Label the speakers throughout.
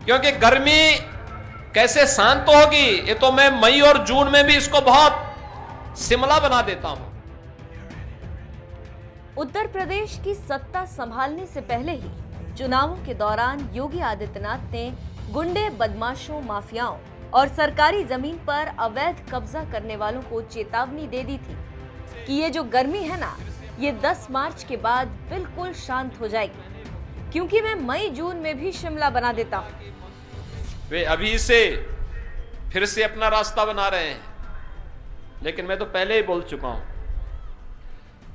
Speaker 1: क्योंकि गर्मी कैसे शांत होगी ये तो मैं मई और जून में भी इसको बहुत शिमला बना देता हूं।
Speaker 2: उत्तर प्रदेश की सत्ता संभालने से पहले ही चुनावों के दौरान योगी आदित्यनाथ ने गुंडे, बदमाशों, माफियाओं और सरकारी जमीन पर अवैध कब्जा करने वालों को चेतावनी दे दी थी कि ये जो गर्मी है ना, ये 10 मार्च के बाद बिल्कुल शांत हो जाएगी, क्योंकि मैं मई जून में भी शिमला बना देता हूं।
Speaker 1: वे अभी से फिर से अपना रास्ता बना रहे हैं, लेकिन मैं तो पहले ही बोल चुका हूं,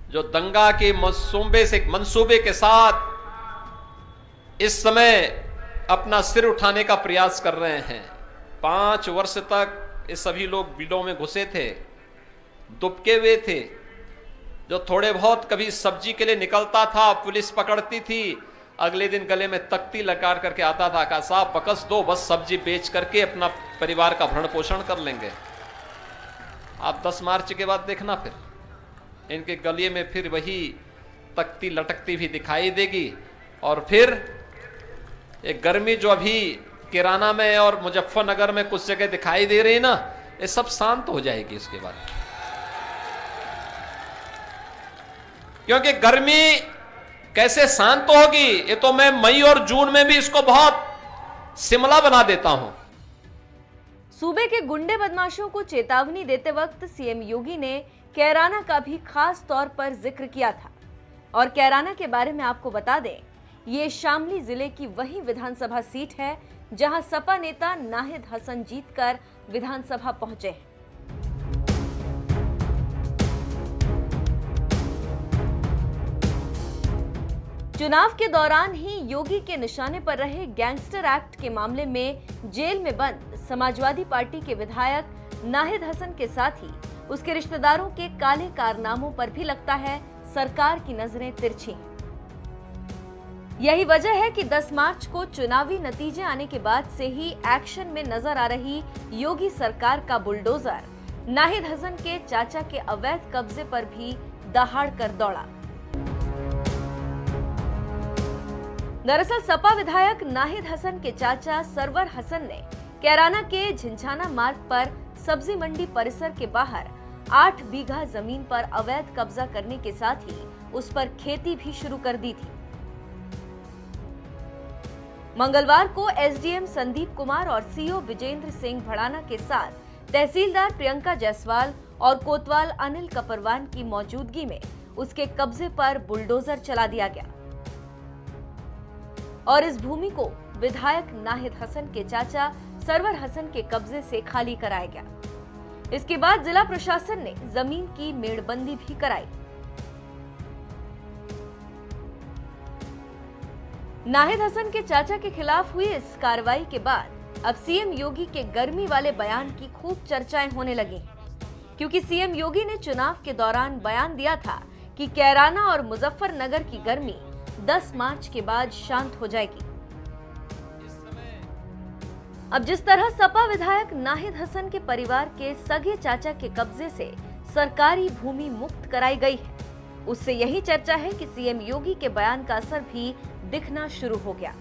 Speaker 1: जो दंगा के मंसूबे के साथ इस समय अपना सिर उठाने का प्रयास कर रहे हैं। 5 वर्ष तक ये सभी लोग बिलों में घुसे थे, दुबके हुए थे। जो थोड़े बहुत कभी सब्जी के लिए निकलता था, पुलिस पकड़ती थी, अगले दिन गले में तख्ती लगा करके आता था, कहा साहब बकस दो, बस सब्जी बेच करके अपना परिवार का भरण पोषण कर लेंगे। आप 10 मार्च के बाद देखना, फिर इनके गले में फिर वही तख्ती लटकती भी दिखाई देगी। और फिर एक गर्मी जो अभी किराना में और मुजफ्फरनगर में कुछ जगह दिखाई दे रही है ना, ये सब शांत हो जाएगी इसके बाद। क्योंकि गर्मी कैसे शांत होगी ये तो मैं मई और जून में भी इसको बहुत शिमला बना देता हूं।
Speaker 2: सूबे के गुंडे बदमाशों को चेतावनी देते वक्त सीएम योगी ने कैराना का भी खास तौर पर जिक्र किया था। और कैराना के बारे में आपको बता दें, ये शामली जिले की वही विधानसभा सीट है जहां सपा नेता नाहिद हसन जीतकर विधानसभा पहुंचे हैं। चुनाव के दौरान ही योगी के निशाने पर रहे गैंगस्टर एक्ट के मामले में जेल में बंद समाजवादी पार्टी के विधायक नाहिद हसन के साथ ही उसके रिश्तेदारों के काले कारनामों पर भी लगता है सरकार की नजरें तिरछी हैं। यही वजह है कि 10 मार्च को चुनावी नतीजे आने के बाद से ही एक्शन में नजर आ रही योगी सरकार का बुलडोजर नाहिद हसन के चाचा के अवैध कब्जे पर भी दहाड़ कर दौड़ा। दरअसल सपा विधायक नाहिद हसन के चाचा सरवर हसन ने कैराना के झिंझाना मार्ग पर सब्जी मंडी परिसर के बाहर 8 बीघा जमीन पर अवैध कब्जा करने के साथ ही उस पर खेती भी शुरू कर दी थी। मंगलवार को एसडीएम संदीप कुमार और सीओ विजेंद्र सिंह भड़ाना के साथ तहसीलदार प्रियंका जायसवाल और कोतवाल अनिल कपरवान की मौजूदगी में उसके कब्जे पर बुलडोजर चला दिया गया और इस भूमि को विधायक नाहिद हसन के चाचा सरवर हसन के कब्जे से खाली कराया गया। इसके बाद जिला प्रशासन ने जमीन की मेड़बंदी भी कराई। नाहिद हसन के चाचा के खिलाफ हुई इस कार्रवाई के बाद अब सीएम योगी के गर्मी वाले बयान की खूब चर्चाएं होने लगी, क्योंकि सीएम योगी ने चुनाव के दौरान बयान दिया था कि कैराना और मुजफ्फरनगर की गर्मी 10 मार्च के बाद शांत हो जाएगी। अब जिस तरह सपा विधायक नाहिद हसन के परिवार के सगे चाचा के कब्जे से सरकारी भूमि मुक्त कराई गई है, उससे यही चर्चा है कि सीएम योगी के बयान का असर भी दिखना शुरू हो गया।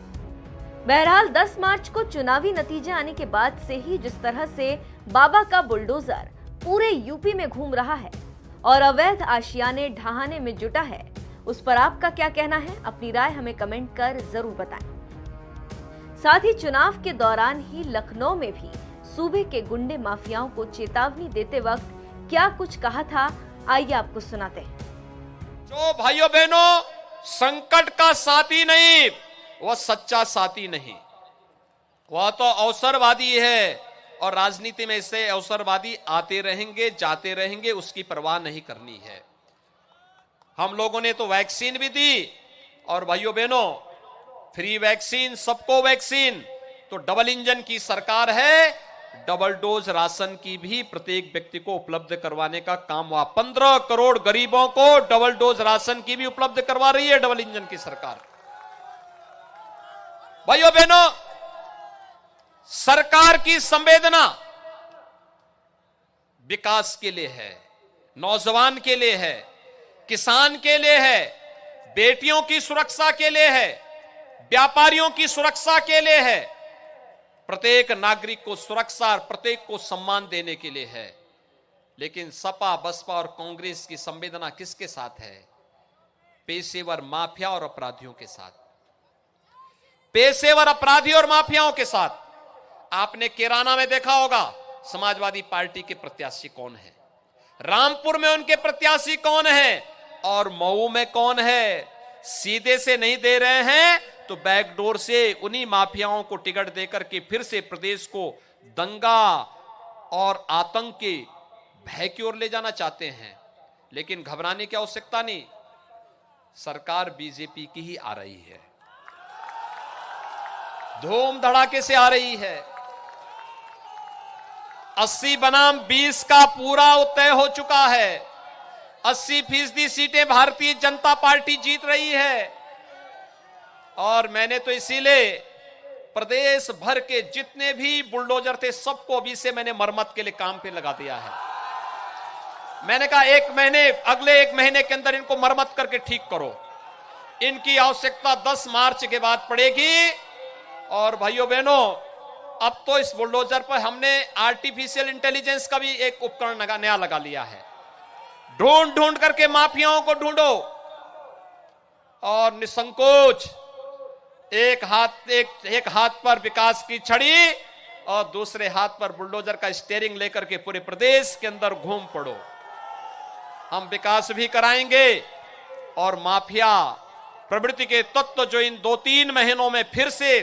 Speaker 2: बहरहाल 10 मार्च को चुनावी नतीजे आने के बाद से ही जिस तरह से बाबा का बुलडोजर पूरे यूपी में घूम रहा है और अवैध आशियाने ढहाने में जुटा है, उस पर आपका क्या कहना है? अपनी राय हमें कमेंट कर जरूर बताएं। साथ ही चुनाव के दौरान ही लखनऊ में भी सूबे के गुंडे माफियाओं को चेतावनी देते वक्त क्या कुछ कहा था, आइए आपको सुनाते हैं।
Speaker 1: जो भाइयों बहनों संकट का साथी नहीं, वह सच्चा साथी नहीं, वह तो अवसरवादी है और राजनीति में इससे अवसरवादी आते रहेंगे जाते रहेंगे, उसकी परवाह नहीं करनी है। हम लोगों ने तो वैक्सीन भी दी और भाइयों बहनों फ्री वैक्सीन, सबको वैक्सीन, तो डबल इंजन की सरकार है, डबल डोज राशन की भी प्रत्येक व्यक्ति को उपलब्ध करवाने का काम हुआ। 15 करोड़ गरीबों को डबल डोज राशन की भी उपलब्ध करवा रही है डबल इंजन की सरकार। भाइयों बहनों, सरकार की संवेदना विकास के लिए है, नौजवान के लिए है, किसान के लिए है, बेटियों की सुरक्षा के लिए है, व्यापारियों की सुरक्षा के लिए है। प्रत्येक नागरिक को सुरक्षा और प्रत्येक को सम्मान देने के लिए है। लेकिन सपा, बसपा और कांग्रेस की संवेदना किसके साथ है? पेशेवर माफिया और अपराधियों के साथ, पेशेवर अपराधी और माफियाओं के साथ। आपने किराना में देखा होगा समाजवादी पार्टी के प्रत्याशी कौन है, रामपुर में उनके प्रत्याशी कौन है और मऊ में कौन है। सीधे से नहीं दे रहे हैं तो बैकडोर से उन्हीं माफियाओं को टिकट देकर के फिर से प्रदेश को दंगा और आतंक के भय की ओर ले जाना चाहते हैं। लेकिन घबराने की आवश्यकता नहीं, सरकार बीजेपी की ही आ रही है, धूम धड़ाके से आ रही है। 80 बनाम 20 का पूरा तय हो चुका है। 80% सीटें भारतीय जनता पार्टी जीत रही है। और मैंने तो इसीलिए प्रदेश भर के जितने भी बुलडोजर थे सबको अभी से मैंने मरम्मत के लिए काम पे लगा दिया है। मैंने कहा अगले एक महीने के अंदर इनको मरम्मत करके ठीक करो। इनकी आवश्यकता 10 मार्च के बाद पड़ेगी। और भाइयों बहनों, अब तो इस बुलडोजर पर हमने आर्टिफिशियल इंटेलिजेंस का भी एक उपकरण नया लगा लिया है। ढूंढ ढूंढ करके माफियाओं को ढूंढो और निसंकोच एक हाथ पर विकास की छड़ी और दूसरे हाथ पर बुलडोजर का स्टीयरिंग लेकर के पूरे प्रदेश के अंदर घूम पड़ो। हम विकास भी कराएंगे और माफिया प्रवृत्ति के तत्व जो इन 2-3 महीनों में फिर से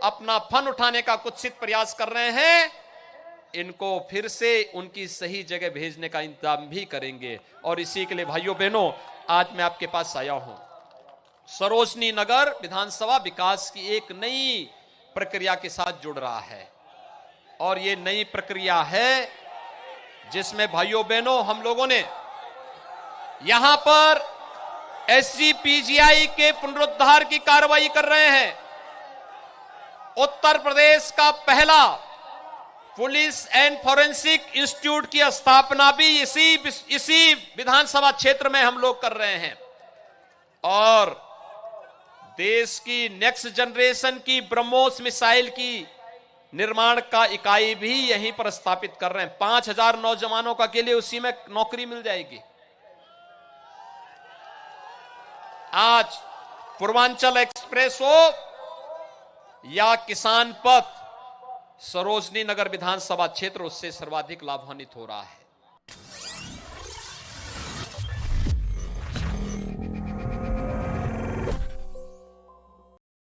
Speaker 1: अपना फन उठाने का कुत्सित प्रयास कर रहे हैं, इनको फिर से उनकी सही जगह भेजने का इंतजाम भी करेंगे। और इसी के लिए भाइयों बहनों, आज मैं आपके पास आया हूं। सरोजनी नगर विधानसभा विकास की एक नई प्रक्रिया के साथ जुड़ रहा है और ये नई प्रक्रिया है जिसमें भाइयों बहनों हम लोगों ने यहां पर एसजीपीजीआई के पुनरुद्धार की कार्रवाई कर रहे हैं। उत्तर प्रदेश का पहला पुलिस एंड फॉरेंसिक इंस्टीट्यूट की स्थापना भी इसी विधानसभा क्षेत्र में हम लोग कर रहे हैं और देश की नेक्स्ट जनरेशन की ब्रह्मोस मिसाइल की निर्माण का इकाई भी यहीं पर स्थापित कर रहे हैं। 5000 नौजवानों का के लिए उसी में नौकरी मिल जाएगी। आज पूर्वांचल एक्सप्रेस हो या किसान पथ, सरोजनी नगर विधानसभा क्षेत्र उससे सर्वाधिक लाभान्वित हो रहा है।